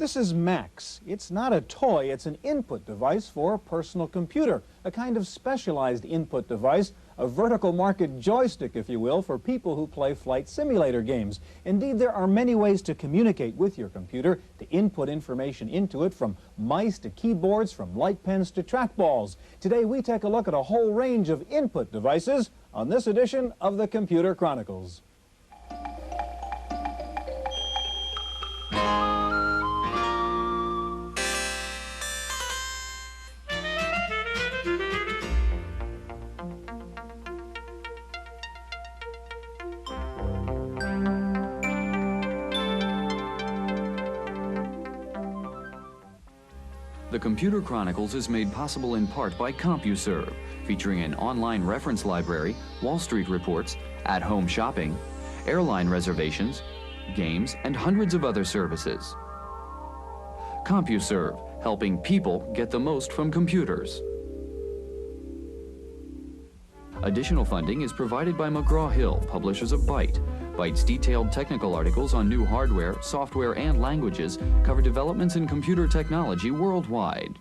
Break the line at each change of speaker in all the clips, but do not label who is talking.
This is Max. It's not a toy, it's an input device for a personal computer, a kind of specialized input device, a vertical market joystick, if you will, for people who play flight simulator games. Indeed, there are many ways to communicate with your computer, to input information into it, from mice to keyboards, from light pens to trackballs. Today, we take a look at a whole range of input devices on this edition of the Computer Chronicles.
The Computer Chronicles is made possible in part by CompuServe, featuring an online reference library, Wall Street reports, at-home shopping, airline reservations, games, and hundreds of other services. CompuServe, helping people get the most from computers. Additional funding is provided by McGraw-Hill, publishers of Byte. Byte's detailed technical articles on new hardware, software, and languages cover developments in computer technology worldwide.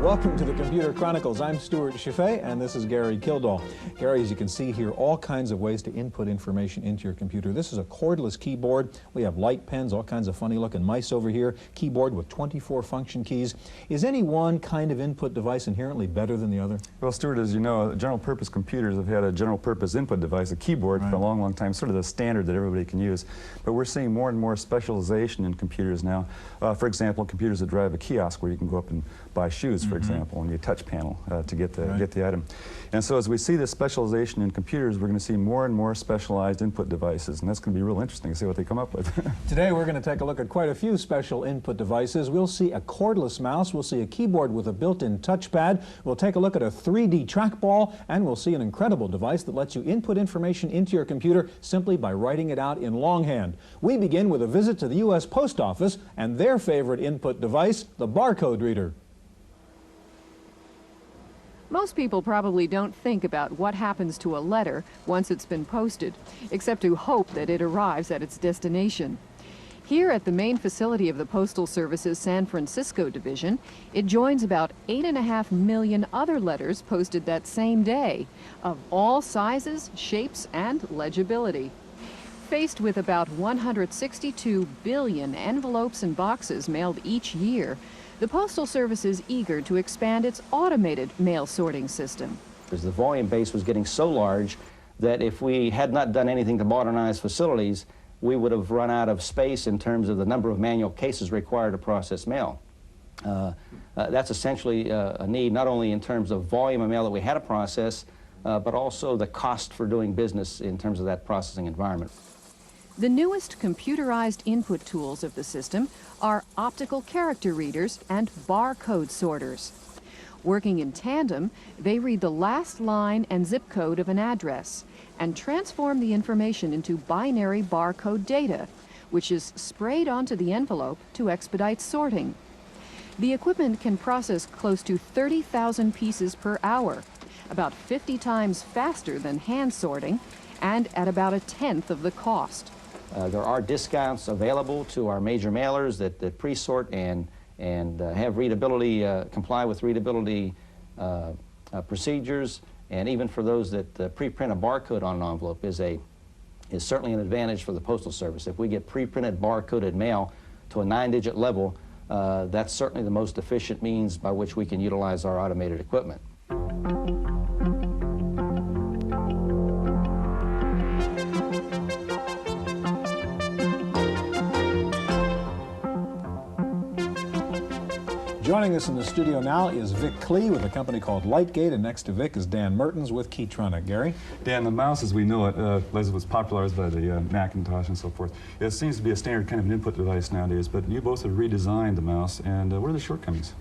Welcome to the Computer Chronicles. I'm Stewart Cheifet, and this is Gary Kildall. Gary, as you can see here, all kinds of ways to input information into your computer. This is a cordless keyboard. We have light pens, all kinds of funny-looking mice over here, keyboard with 24 function keys. Is any one kind of input device inherently better than the other?
Well, Stewart, as you know, general-purpose computers have had a general-purpose input device, a keyboard, for a long, long time, sort of the standard that everybody can use. But we're seeing more and more specialization in computers now. For example, computers that drive a kiosk where you can go up and buy shoes, for example, and you touch panel to get the item. And so as we see this specialization in computers, we're going to see more and more specialized input devices, and that's going to be real interesting to see what they come up with.
Today we're going to take a look at quite a few special input devices. We'll see a cordless mouse, we'll see a keyboard with a built-in touchpad, we'll take a look at a 3D trackball, and we'll see an incredible device that lets you input information into your computer simply by writing it out in longhand. We begin with a visit to the U.S. Post Office and their favorite input device, the barcode reader.
Most people probably don't think about what happens to a letter once it's been posted, except to hope that it arrives at its destination. Here at the main facility of the Postal Service's San Francisco division, it joins about 8.5 million other letters posted that same day, of all sizes, shapes, and legibility. Faced with about 162 billion envelopes and boxes mailed each year, the Postal Service is eager to expand its automated mail sorting system.
The volume base was getting so large that if we had not done anything to modernize facilities, we would have run out of space in terms of the number of manual cases required to process mail. That's essentially a need not only in terms of volume of mail that we had to process, but also the cost for doing business in terms of that processing environment.
The newest computerized input tools of the system are optical character readers and barcode sorters. Working in tandem, they read the last line and zip code of an address and transform the information into binary barcode data, which is sprayed onto the envelope to expedite sorting. The equipment can process close to 30,000 pieces per hour, about 50 times faster than hand sorting, and at about 1/10 of the cost.
There are discounts available to our major mailers that pre-sort and have readability, comply with readability procedures, and even for those that pre-print a barcode on an envelope is certainly an advantage for the Postal Service. If we get pre-printed barcoded mail to a 9-digit level, that's certainly the most efficient means by which we can utilize our automated equipment.
Joining us in the studio now is Vic Klee with a company called Lightgate, and next to Vic is Dan Mertens with Keytronic. Gary?
Dan, the mouse as we know it, as it was popularized by the Macintosh and so forth, it seems to be a standard kind of an input device nowadays, but you both have redesigned the mouse, and what are the shortcomings?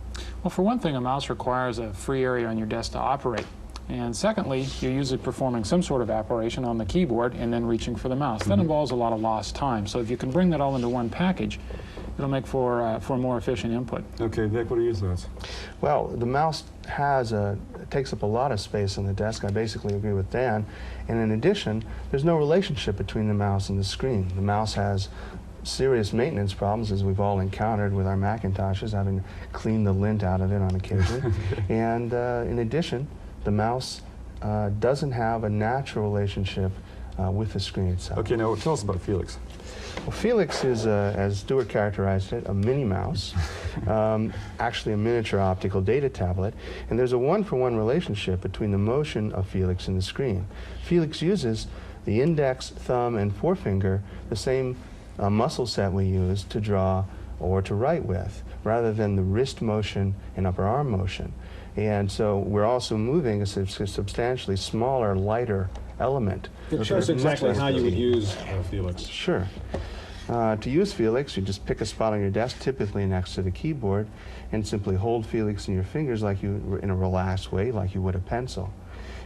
Well, for one thing, a mouse requires a free area on your desk to operate. And secondly, you're usually performing some sort of operation on the keyboard and then reaching for the mouse. That involves a lot of lost time. So if you can bring that all into one package, it'll make for more efficient input.
Okay, Vic, what are your thoughts?
Well, the mouse takes up a lot of space on the desk. I basically agree with Dan. And in addition, there's no relationship between the mouse and the screen. The mouse has serious maintenance problems, as we've all encountered with our Macintoshes, having to clean the lint out of it on occasion. And in addition, the mouse doesn't have a natural relationship with the screen itself.
Okay, now tell us about Felix.
Well, Felix is, as Stewart characterized it, a mini mouse, actually a miniature optical data tablet, and there's a one-for-one relationship between the motion of Felix and the screen. Felix uses the index, thumb, and forefinger, the same muscle set we use to draw or to write with, rather than the wrist motion and upper arm motion. And so we're also moving a substantially smaller, lighter element.
Show us exactly how you would use Felix.
Sure. To use Felix, you just pick a spot on your desk, typically next to the keyboard, and simply hold Felix in your fingers like you, in a relaxed way, like you would a pencil.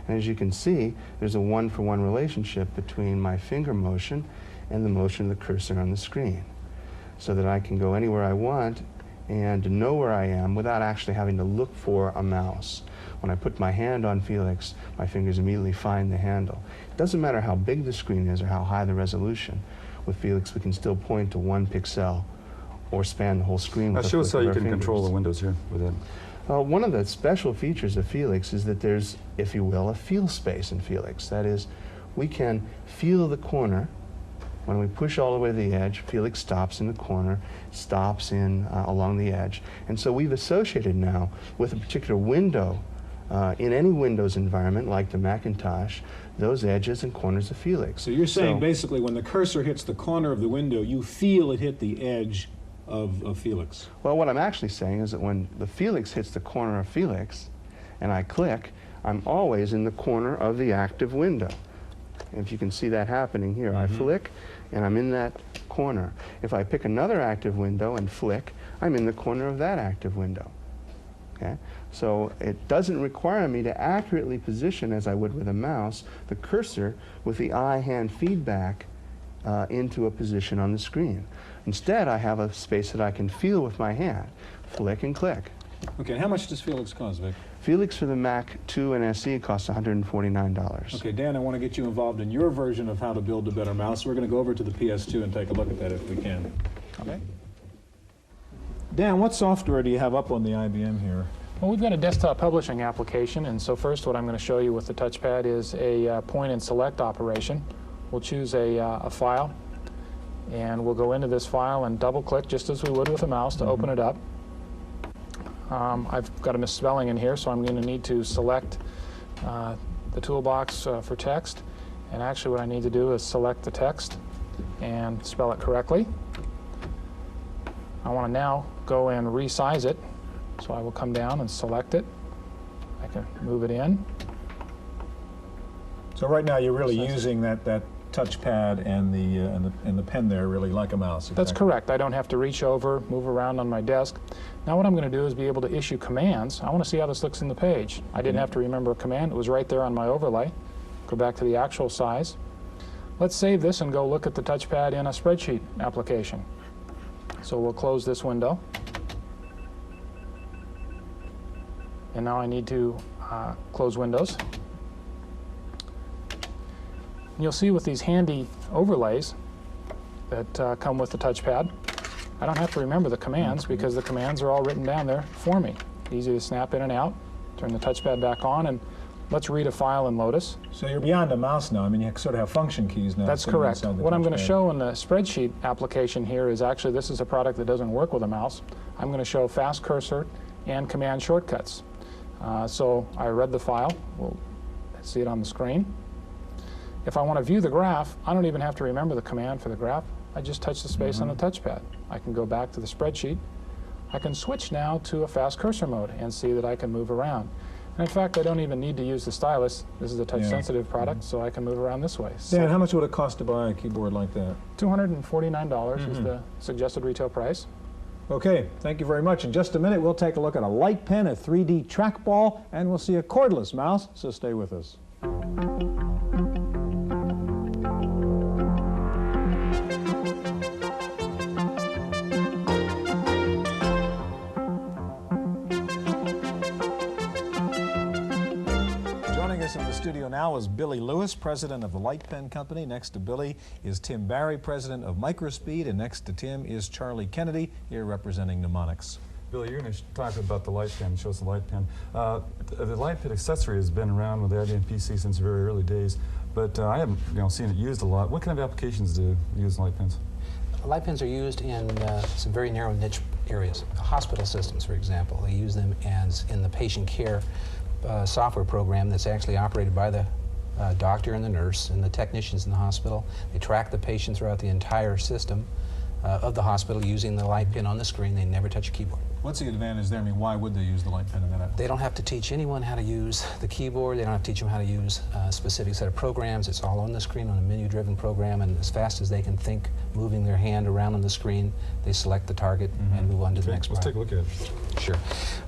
And as you can see, there's a one-for-one relationship between my finger motion and the motion of the cursor on the screen, so that I can go anywhere I want and know where I am without actually having to look for a mouse. When I put my hand on Felix, my fingers immediately find the handle. It doesn't matter how big the screen is or how high the resolution. With Felix, we can still point to one pixel or span the whole screen.
Now show us how you can
fingers.
control the windows here with it.
One of the special features of Felix is that there's, if you will, a feel space in Felix. That is, we can feel the corner. When we push all the way to the edge, Felix stops in the corner, stops in along the edge. And so we've associated now with a particular window in any Windows environment, like the Macintosh, those edges and corners of Felix.
So you're saying basically when the cursor hits the corner of the window, you feel it hit the edge of Felix.
Well, what I'm actually saying is that when the Felix hits the corner of Felix and I click, I'm always in the corner of the active window. If you can see that happening here, I flick and I'm in that corner. If I pick another active window and flick, I'm in the corner of that active window. Okay? So it doesn't require me to accurately position, as I would with a mouse, the cursor with the eye-hand feedback into a position on the screen. Instead, I have a space that I can feel with my hand, flick and click.
Okay, and how much does Felix cost, Vic?
Felix for the Mac 2 and SE costs $149.
Okay, Dan, I want to get you involved in your version of how to build a better mouse. We're going to go over to the PS2 and take a look at that if we can.
Okay.
Dan, what software do you have up on the IBM here?
Well, we've got a desktop publishing application, and so first what I'm going to show you with the touchpad is a point and select operation. We'll choose a file, and we'll go into this file and double-click just as we would with a mouse to open it up. I've got a misspelling in here, so I'm going to need to select the toolbox for text, and actually what I need to do is select the text and spell it correctly. I want to now go and resize it, so I will come down and select it. I can move it in.
So right now you're really using that touchpad and the pen there really like a mouse.
That's correct. I don't have to reach over, move around on my desk. Now what I'm going to do is be able to issue commands. I want to see how this looks in the page. I didn't have to remember a command. It was right there on my overlay. Go back to the actual size. Let's save this and go look at the touchpad in a spreadsheet application. So we'll close this window. And now I need to close Windows. And you'll see with these handy overlays that come with the touchpad, I don't have to remember the commands because the commands are all written down there for me. Easy to snap in and out, turn the touchpad back on, and let's read a file in Lotus.
So you're beyond a mouse now. I mean, you sort of have function keys now.
That's correct. What I'm going to show in the spreadsheet application here is actually, this is a product that doesn't work with a mouse. I'm going to show fast cursor and command shortcuts. So I read the file. We'll see it on the screen. If I want to view the graph, I don't even have to remember the command for the graph. I just touch the space on the touchpad. I can go back to the spreadsheet. I can switch now to a fast cursor mode and see that I can move around. And in fact, I don't even need to use the stylus. This is a touch-sensitive product, so I can move around this way. So
Dan, how much would it cost to buy a keyboard like that?
$249 is the suggested retail price.
Okay, thank you very much. In just a minute, we'll take a look at a light pen, a 3D trackball, and we'll see a cordless mouse, so stay with us. Joining us in the studio now is Billy Lewis, president of the Light Pen Company. Next to Billy is Tim Barry, president of Microspeed, and next to Tim is Charlie Kennedy, here representing Mnemonics.
Billy, you're going to talk about the light pen, show us the light pen. The light pen accessory has been around with the IBM PC since very early days, but I haven't seen it used a lot. What kind of applications do you use light pens?
Light pens are used in some very narrow niche areas. Hospital systems, for example, they use them as in the patient care software program that's actually operated by the doctor and the nurse and the technicians in the hospital. They track the patient throughout the entire system of the hospital using the light pen on the screen. They never touch a keyboard.
What's the advantage there? I mean, why would they use the light pen in that application?
They don't have to teach anyone how to use the keyboard. They don't have to teach them how to use a specific set of programs. It's all on the screen on a menu-driven program, and as fast as they can think, moving their hand around on the screen, they select the target and move on to the next
Let's
product.
take a look at it.
Sure.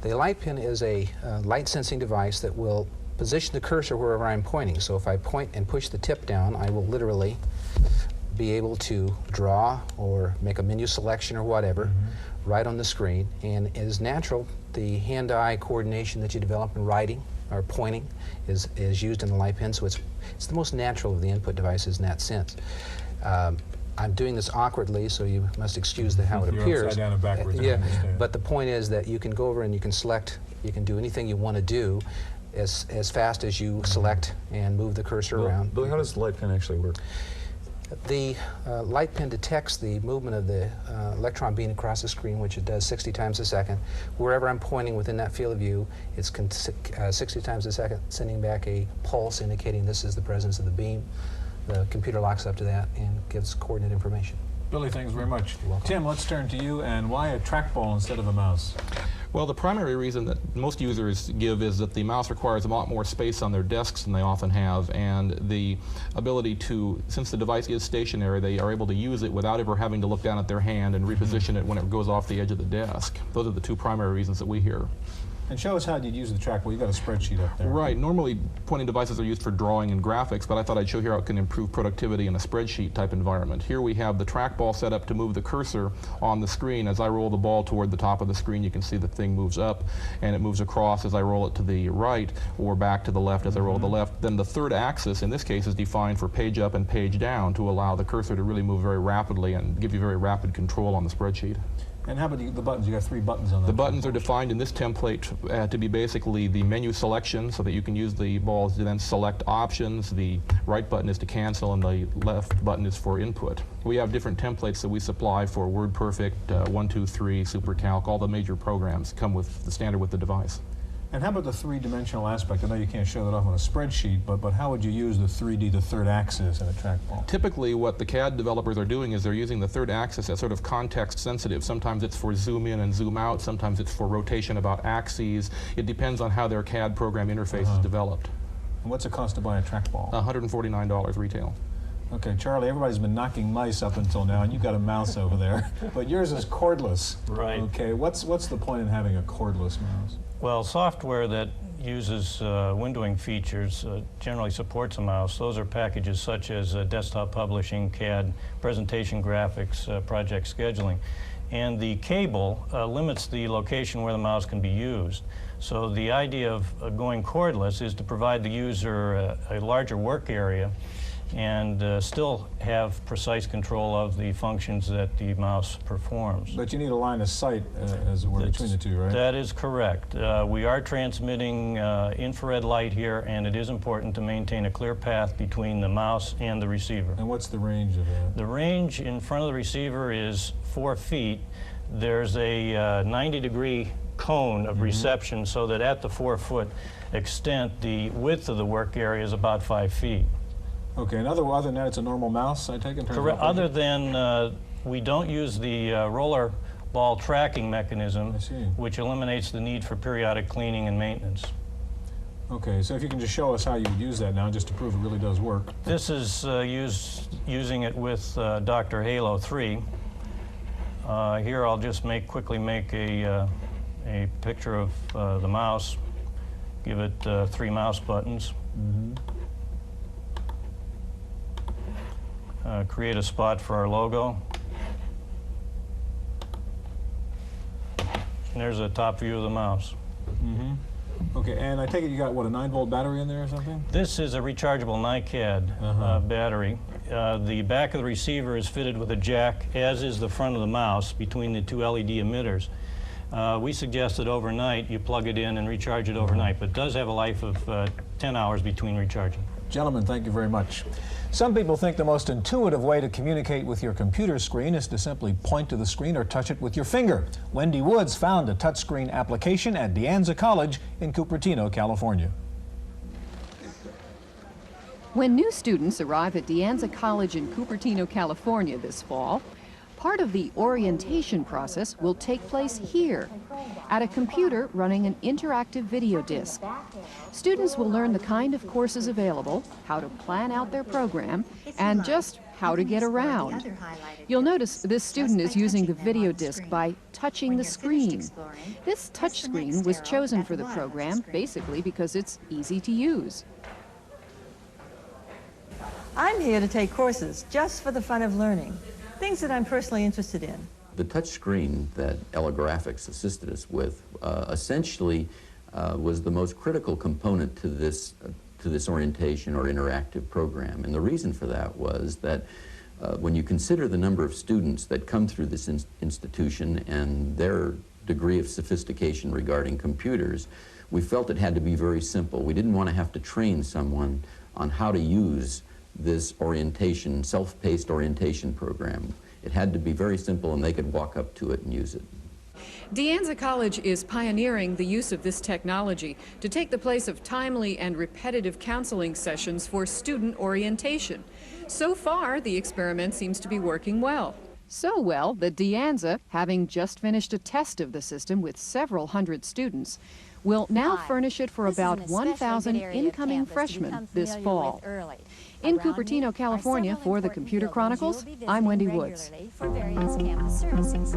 The light pen is a light-sensing device that will position the cursor wherever I'm pointing. So if I point and push the tip down, I will literally be able to draw or make a menu selection or whatever right on the screen. And it is natural, the hand-eye coordination that you develop in writing or pointing is used in the light pen, so it's the most natural of the input devices in that sense. I'm doing this awkwardly, so you must excuse how it appears.
Upside down and backwards.
Yeah, but the point is that you can go over and you can select, you can do anything you want to do as fast as you select and move the cursor around.
Billy, how does the light pen actually work?
The light pen detects the movement of the electron beam across the screen, which it does 60 times a second. Wherever I'm pointing within that field of view, it's 60 times a second, sending back a pulse indicating this is the presence of the beam. The computer locks up to that and gives coordinate information.
Billy, thanks very much. Tim, let's turn to you, and why a trackball instead of a mouse?
Well, the primary reason that most users give is that the mouse requires a lot more space on their desks than they often have, and the ability to, since the device is stationary, they are able to use it without ever having to look down at their hand and reposition it when it goes off the edge of the desk. Those are the two primary reasons that we hear.
And show us how you'd use the trackball. You've got a spreadsheet up there.
Right. Normally, pointing devices are used for drawing and graphics, but I thought I'd show here how it can improve productivity in a spreadsheet type environment. Here we have the trackball set up to move the cursor on the screen. As I roll the ball toward the top of the screen, you can see the thing moves up, and it moves across as I roll it to the right, or back to the left as I roll to the left. Then the third axis, in this case, is defined for page up and page down to allow the cursor to really move very rapidly and give you very rapid control on the spreadsheet.
And how about the buttons? You got 3 buttons on that.
The buttons are defined in this template to be basically the menu selection, so that you can use the balls to then select options. The right button is to cancel, and the left button is for input. We have different templates that we supply for WordPerfect, 123, SuperCalc. All the major programs come with the standard with the device.
And how about the 3-dimensional aspect? I know you can't show that off on a spreadsheet, but how would you use the 3D, the third axis in a trackball?
Typically, what the CAD developers are doing is they're using the third axis as sort of context sensitive. Sometimes it's for zoom in and zoom out. Sometimes it's for rotation about axes. It depends on how their CAD program interface is developed.
And what's it cost to buy a trackball?
$149 retail.
Okay, Charlie, everybody's been knocking mice up until now, and you've got a mouse over there. But yours is cordless.
Right.
Okay, what's the point in having a cordless mouse?
Well, software that uses windowing features generally supports a mouse. Those are packages such as desktop publishing, CAD, presentation graphics, project scheduling. And the cable limits the location where the mouse can be used. So the idea of going cordless is to provide the user a larger work area and still have precise control of the functions that the mouse performs.
But you need a line of sight, as it were, between the two, right?
That is correct. We are transmitting infrared light here, and it is important to maintain a clear path between the mouse and the receiver.
And what's the range of that?
The range in front of the receiver is 4 feet. There's a 90-degree cone of reception, so that at the 4-foot extent, the width of the work area is about 5 feet.
Okay, and other than that, it's a normal mouse, I take it?
Correct. Other than we don't use the roller ball tracking mechanism, which eliminates the need for periodic cleaning and maintenance.
Okay, so if you can just show us how you would use that now, just to prove it really does work.
This is using it with Dr. Halo 3. Here I'll just quickly make a picture of the mouse, give it 3 mouse buttons, create a spot for our logo. And there's a top view of the mouse.
Okay, and I take it you got, what, a 9-volt battery in there or something?
This is a rechargeable NiCad battery. The back of the receiver is fitted with a jack, as is the front of the mouse, between the 2 LED emitters. We suggest that overnight you plug it in and recharge it overnight, but it does have a life of 10 hours between recharging.
Gentlemen, thank you very much. Some people think the most intuitive way to communicate with your computer screen is to simply point to the screen or touch it with your finger. Wendy Woods found a touchscreen application at De Anza College in Cupertino, California.
When new students arrive at De Anza College in Cupertino, California this fall, part of the orientation process will take place here, at a computer running an interactive video disc. Students will learn the kind of courses available, how to plan out their program, and just how to get around. You'll notice this student is using the video disc by touching the screen. This touch screen was chosen for the program basically because it's easy to use.
I'm here to take courses just for the fun of learning, things that I'm personally interested in.
The touch screen that Ella Graphics assisted us with essentially was the most critical component to this orientation or interactive program. And the reason for that was that when you consider the number of students that come through this institution and their degree of sophistication regarding computers, we felt it had to be very simple. We didn't want to have to train someone on how to use this orientation, self-paced orientation program. It had to be very simple and they could walk up to it and use it.
De Anza College is pioneering the use of this technology to take the place of timely and repetitive counseling sessions for student orientation. So far, the experiment seems to be working well. So well that De Anza, having just finished a test of the system with several hundred students, will now furnish it for about 1,000 incoming freshmen this fall. In Cupertino, California, for the Computer Chronicles, I'm Wendy Woods.
For various campus services.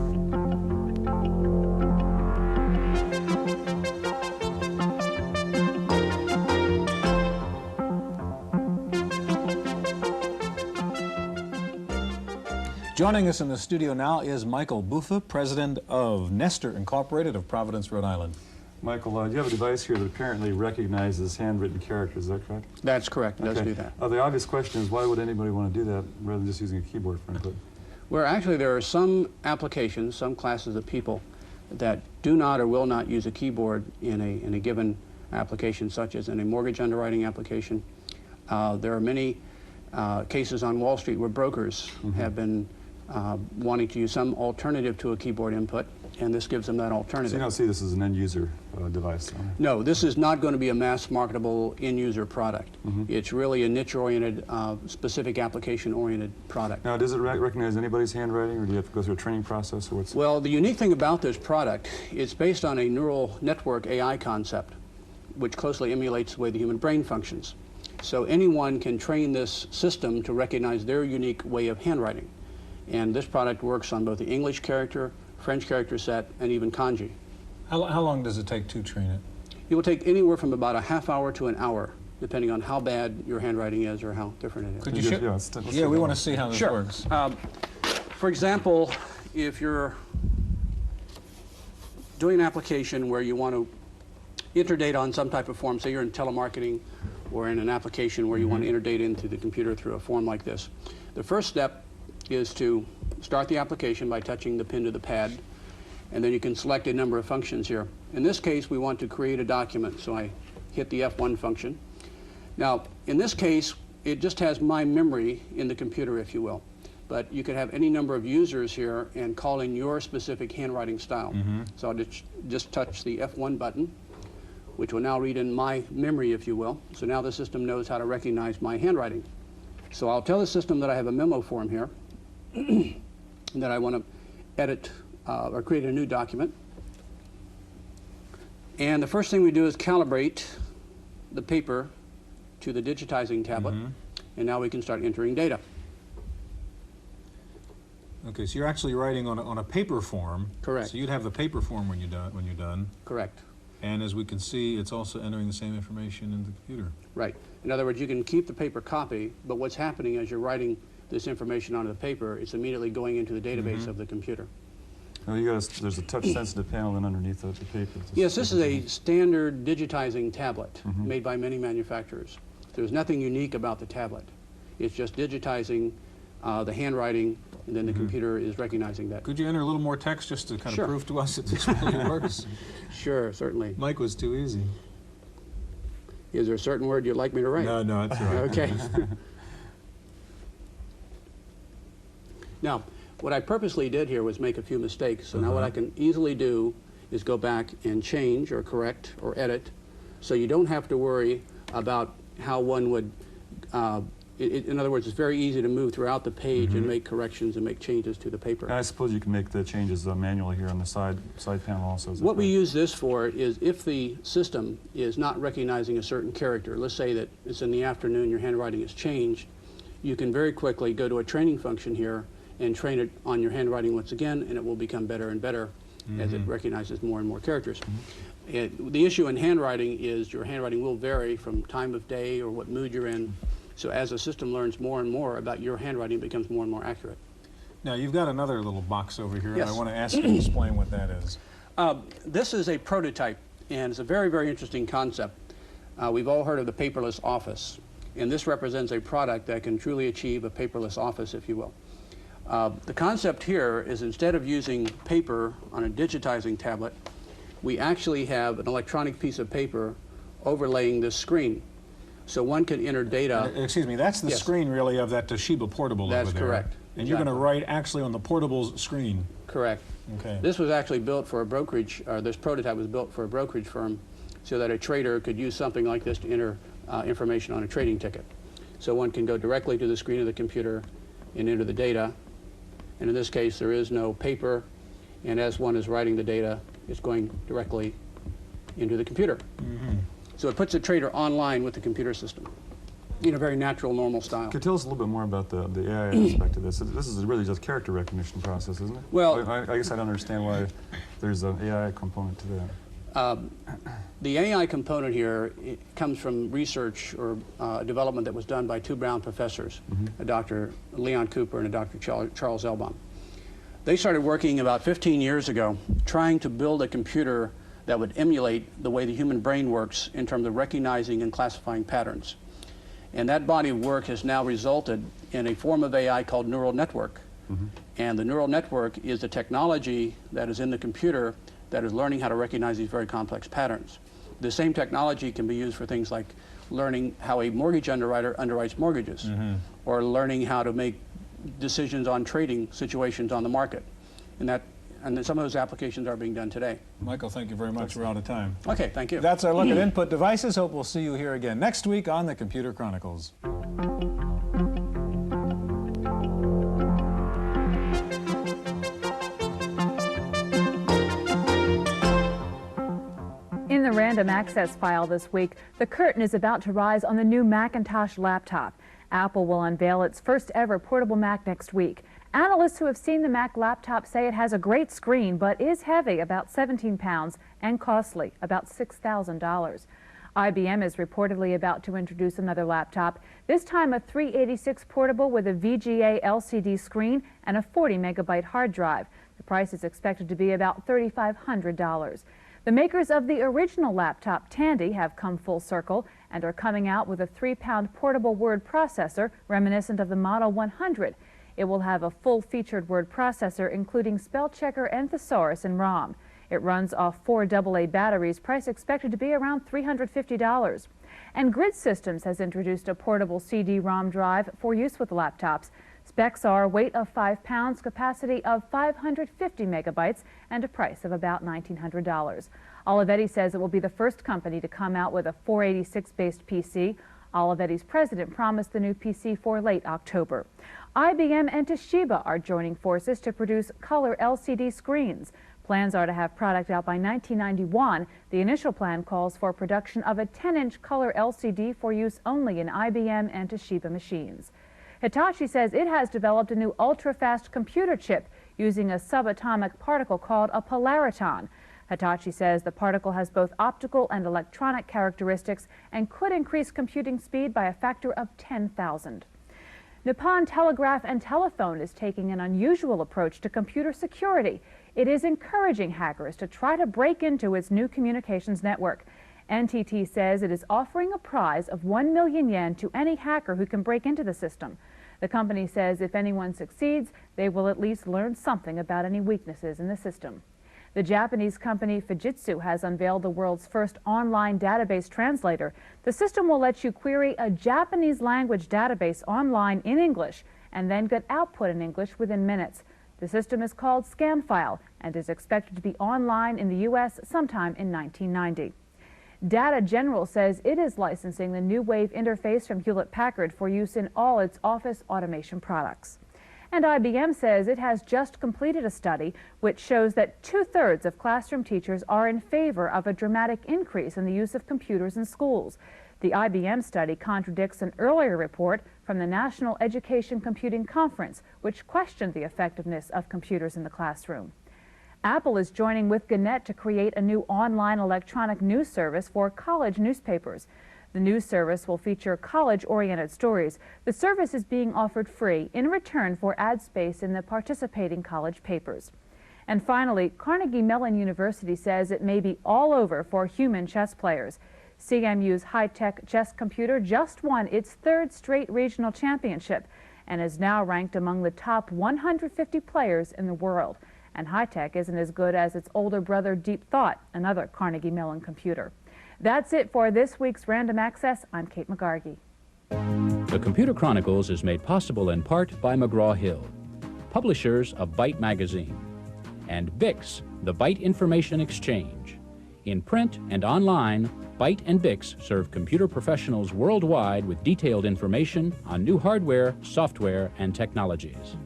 Joining us in the studio now is Michael Buffa, president of Nestor Incorporated of Providence, Rhode Island.
Michael, you have a device here that apparently recognizes handwritten characters, is that correct?
That's correct, it does do that.
The obvious question is, why would anybody want to do that rather than just using a keyboard for input?
Well, actually, there are some applications, some classes of people that do not or will not use a keyboard in a given application, such as in a mortgage underwriting application. There are many cases on Wall Street where brokers have been wanting to use some alternative to a keyboard input, and this gives them that alternative.
So you don't see this as an end-user device? Huh?
No, this is not going to be a mass-marketable end-user product. It's really a niche-oriented, specific application-oriented product.
Now, does it recognize anybody's handwriting, or do you have to go through a training process, or what's?
Well, the unique thing about this product, it's based on a neural network AI concept, which closely emulates the way the human brain functions. So anyone can train this system to recognize their unique way of handwriting. And this product works on both the English character, French character set, and even kanji.
How long does it take to train it?
It will take anywhere from about a half hour to an hour, depending on how bad your handwriting is or how different it is.
Could you show? We want to see how this works.
For example, if you're doing an application where you want to enter data on some type of form, say you're in telemarketing or in an application where you want to enter data into the computer through a form like this, the first step is to start the application by touching the pin to the pad, and then you can select a number of functions here. In this case, we want to create a document, so I hit the F1 function. Now, in this case, it just has my memory in the computer, if you will. But you could have any number of users here and call in your specific handwriting style. So I'll just touch the F1 button, which will now read in my memory, if you will. So now the system knows how to recognize my handwriting. So I'll tell the system that I have a memo form here, that I want to edit or create a new document. And the first thing we do is calibrate the paper to the digitizing tablet, and now we can start entering data.
Okay, so you're actually writing on a paper form.
Correct.
So you'd have the paper form when you're done.
Correct.
And as we can see, it's also entering the same information in the computer.
Right. In other words, you can keep the paper copy, but what's happening as you're writing this information onto the paper, it's immediately going into the database of the computer.
Now there's a touch-sensitive panel then underneath the paper.
Yes, this is a standard digitizing tablet made by many manufacturers. There's nothing unique about the tablet. It's just digitizing the handwriting, and then the computer is recognizing that.
Could you enter a little more text just to kind
Sure.
of prove to us that this really works?
Sure, certainly.
Mike was too easy.
Is there a certain word you'd like me to write?
No, that's all right.
Okay. Now, what I purposely did here was make a few mistakes. So now what I can easily do is go back and change or correct or edit. So you don't have to worry about how one would, in other words, it's very easy to move throughout the page and make corrections and make changes to the paper.
And I suppose you can make the changes manually here on the side panel also.
What we use this for is if the system is not recognizing a certain character, let's say that it's in the afternoon, your handwriting has changed, you can very quickly go to a training function here and train it on your handwriting once again, and it will become better and better as it recognizes more and more characters. The issue in handwriting is your handwriting will vary from time of day or what mood you're in. So as the system learns more and more about your handwriting, it becomes more and more accurate.
Now, you've got another little box over here,
Yes.
and I want to ask you to explain what that is.
This is a prototype, and it's a very, very interesting concept. We've all heard of the paperless office, and this represents a product that can truly achieve a paperless office, if you will. The concept here is instead of using paper on a digitizing tablet, we actually have an electronic piece of paper overlaying this screen. So one can enter data.
Excuse me, that's the
Yes.
screen really of that Toshiba portable
That's
over there.
correct.
And you're going to
Exactly.
write actually on the portable's screen.
Correct.
Okay.
This was actually built for a brokerage, or this prototype was built for a brokerage firm so that a trader could use something like this to enter information on a trading ticket. So one can go directly to the screen of the computer and enter the data. And in this case, there is no paper, and as one is writing the data, it's going directly into the computer. So it puts the trader online with the computer system in a very natural, normal style.
Could you tell us a little bit more about the AI aspect of this? This is really just character recognition process, isn't it?
Well,
I guess I don't understand why there's an AI component to that.
The AI component here comes from research or development that was done by two Brown professors, a Dr. Leon Cooper and a Dr. Charles Elbaum. They started working about 15 years ago trying to build a computer that would emulate the way the human brain works in terms of recognizing and classifying patterns. And that body of work has now resulted in a form of AI called neural network. And the neural network is the technology that is in the computer that is learning how to recognize these very complex patterns. The same technology can be used for things like learning how a mortgage underwriter underwrites mortgages, or learning how to make decisions on trading situations on the market. And then some of those applications are being done today.
Michael, thank you very much. We're out of time.
Okay, thank you.
That's our look at input devices. Hope we'll see you here again next week on the Computer Chronicles.
In the random access file this week, the curtain is about to rise on the new Macintosh laptop. Apple will unveil its first ever portable Mac next week. Analysts who have seen the Mac laptop say it has a great screen, but is heavy, about 17 pounds, and costly, about $6,000. IBM is reportedly about to introduce another laptop, this time a 386 portable with a VGA LCD screen and a 40 megabyte hard drive. The price is expected to be about $3,500. The makers of the original laptop, Tandy, have come full circle and are coming out with a 3-pound portable word processor reminiscent of the Model 100. It will have a full-featured word processor, including spell checker and thesaurus and ROM. It runs off 4 AA batteries, price expected to be around $350. And Grid Systems has introduced a portable CD-ROM drive for use with laptops. Specs are weight of 5 pounds, capacity of 550 megabytes, and a price of about $1,900. Olivetti says it will be the first company to come out with a 486-based PC. Olivetti's president promised the new PC for late October. IBM and Toshiba are joining forces to produce color LCD screens. Plans are to have product out by 1991. The initial plan calls for production of a 10-inch color LCD for use only in IBM and Toshiba machines. Hitachi says it has developed a new ultra-fast computer chip using a subatomic particle called a polariton. Hitachi says the particle has both optical and electronic characteristics and could increase computing speed by a factor of 10,000. Nippon Telegraph and Telephone is taking an unusual approach to computer security. It is encouraging hackers to try to break into its new communications network. NTT says it is offering a prize of 1 million yen to any hacker who can break into the system. The company says if anyone succeeds, they will at least learn something about any weaknesses in the system. The Japanese company Fujitsu has unveiled the world's first online database translator. The system will let you query a Japanese language database online in English and then get output in English within minutes. The system is called ScanFile and is expected to be online in the U.S. sometime in 1990. Data General says it is licensing the New Wave interface from Hewlett-Packard for use in all its office automation products. And IBM says it has just completed a study which shows that 2/3 of classroom teachers are in favor of a dramatic increase in the use of computers in schools. The IBM study contradicts an earlier report from the National Education Computing Conference, which questioned the effectiveness of computers in the classroom. Apple is joining with Gannett to create a new online electronic news service for college newspapers. The news service will feature college-oriented stories. The service is being offered free in return for ad space in the participating college papers. And finally, Carnegie Mellon University says it may be all over for human chess players. CMU's high-tech chess computer just won its 3rd straight regional championship and is now ranked among the top 150 players in the world. And high-tech isn't as good as its older brother Deep Thought, another Carnegie Mellon computer. That's it for this week's Random Access. I'm Kate McGargy.
The Computer Chronicles is made possible in part by McGraw-Hill, publishers of Byte magazine, and BIX, the Byte Information Exchange. In print and online, Byte and BIX serve computer professionals worldwide with detailed information on new hardware, software, and technologies.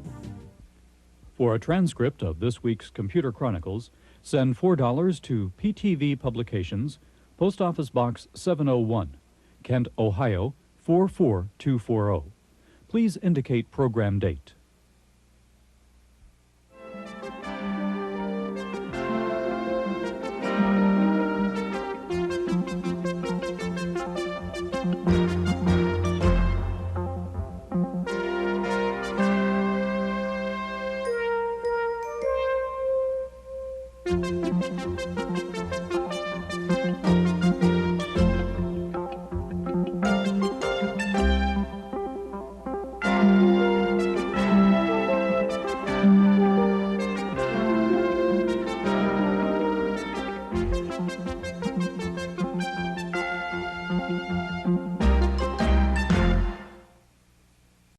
For a transcript of this week's Computer Chronicles, send $4 to PTV Publications, Post Office Box 701, Kent, Ohio 44240. Please indicate program date.